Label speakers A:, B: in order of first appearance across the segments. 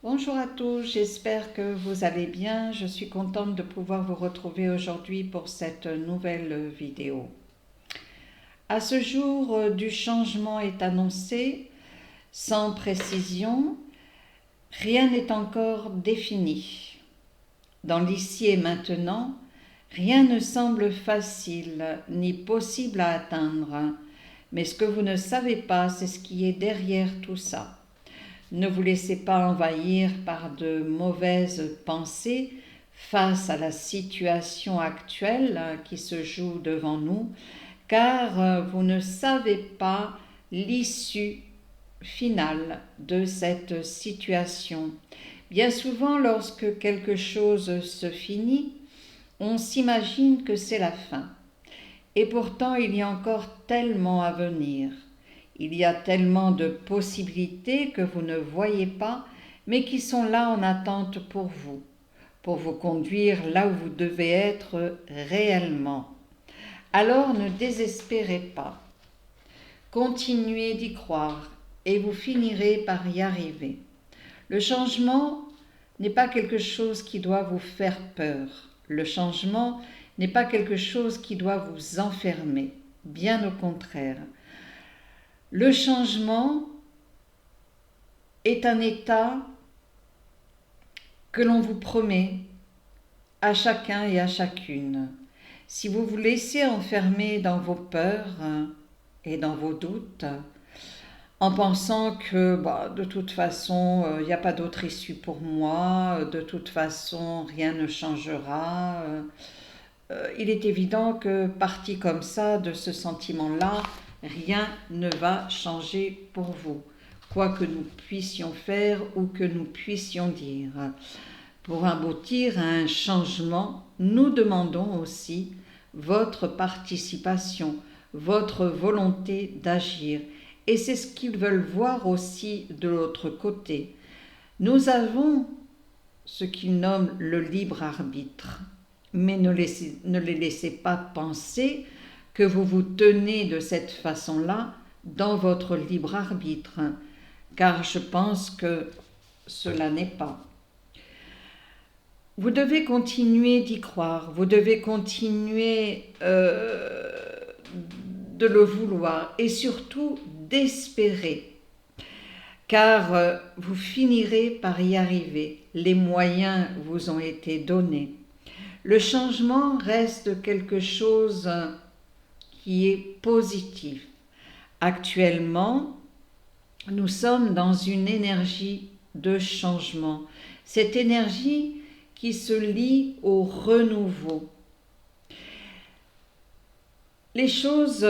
A: Bonjour à tous, j'espère que vous allez bien. Je suis contente de pouvoir vous retrouver aujourd'hui pour cette nouvelle vidéo. À ce jour, du changement est annoncé sans précision. Rien n'est encore défini. Dans l'ici et maintenant, rien ne semble facile ni possible à atteindre. Mais ce que vous ne savez pas, c'est ce qui est derrière tout ça. Ne vous laissez pas envahir par de mauvaises pensées face à la situation actuelle qui se joue devant nous, car vous ne savez pas l'issue finale de cette situation. Bien souvent, lorsque quelque chose se finit, on s'imagine que c'est la fin. Et pourtant, il y a encore tellement à venir. Il y a tellement de possibilités que vous ne voyez pas, mais qui sont là en attente pour vous conduire là où vous devez être réellement. Alors ne désespérez pas. Continuez d'y croire et vous finirez par y arriver. Le changement n'est pas quelque chose qui doit vous faire peur. Le changement n'est pas quelque chose qui doit vous enfermer. Bien au contraire. Le changement est un état que l'on vous promet à chacun et à chacune. Si vous vous laissez enfermer dans vos peurs et dans vos doutes, en pensant que de toute façon, il n'y a pas d'autre issue pour moi, de toute façon, rien ne changera, il est évident que parti comme ça, de ce sentiment-là, rien ne va changer pour vous, quoi que nous puissions faire ou que nous puissions dire. Pour aboutir à un changement, nous demandons aussi votre participation, votre volonté d'agir. Et c'est ce qu'ils veulent voir aussi de l'autre côté. Nous avons ce qu'ils nomment le libre arbitre, mais ne les laissez pas penser que vous vous tenez de cette façon-là dans votre libre arbitre, car je pense que cela n'est pas. Vous devez continuer d'y croire, vous devez continuer de le vouloir et surtout d'espérer, car vous finirez par y arriver. Les moyens vous ont été donnés. Le changement reste quelque chose qui est positif. Actuellement, nous sommes dans une énergie de changement. Cette énergie qui se lie au renouveau. Les choses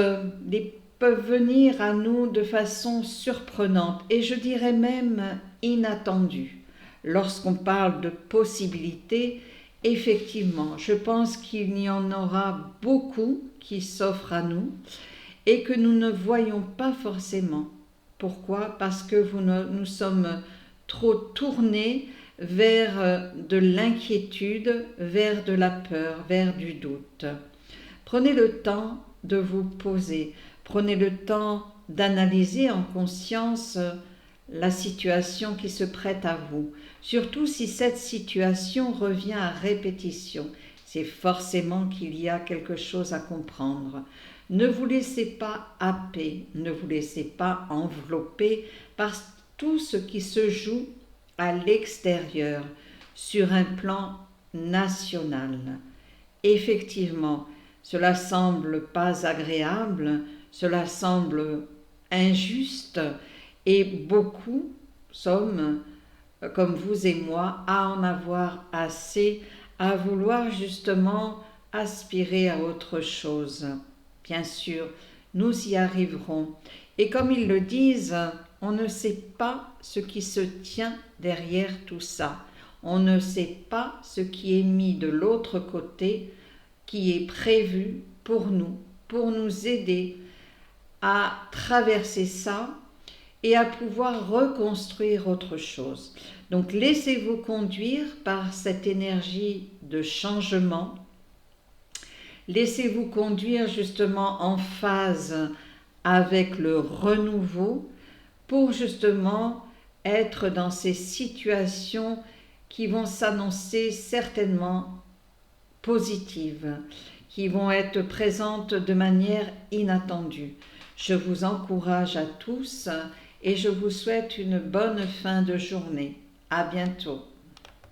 A: peuvent venir à nous de façon surprenante et je dirais même inattendue. Lorsqu'on parle de possibilités, effectivement, je pense qu'il y en aura beaucoup qui s'offrent à nous et que nous ne voyons pas forcément. Pourquoi ? Parce que nous sommes trop tournés vers de l'inquiétude, vers de la peur, vers du doute. Prenez le temps de vous poser, prenez le temps d'analyser en conscience la situation qui se prête à vous. Surtout si cette situation revient à répétition, c'est forcément qu'il y a quelque chose à comprendre. Ne vous laissez pas happer, ne vous laissez pas envelopper par tout ce qui se joue à l'extérieur, sur un plan national. Effectivement, cela semble pas agréable, cela semble injuste et beaucoup sommes, comme vous et moi, à en avoir assez, à vouloir justement aspirer à autre chose. Bien sûr, nous y arriverons. Et comme ils le disent, on ne sait pas ce qui se tient derrière tout ça. On ne sait pas ce qui est mis de l'autre côté, qui est prévu pour nous aider à traverser ça et à pouvoir reconstruire autre chose. Donc laissez-vous conduire par cette énergie de changement. Laissez-vous conduire justement en phase avec le renouveau pour justement être dans ces situations qui vont s'annoncer certainement positives, qui vont être présentes de manière inattendue. Je vous encourage à tous et je vous souhaite une bonne fin de journée. À bientôt.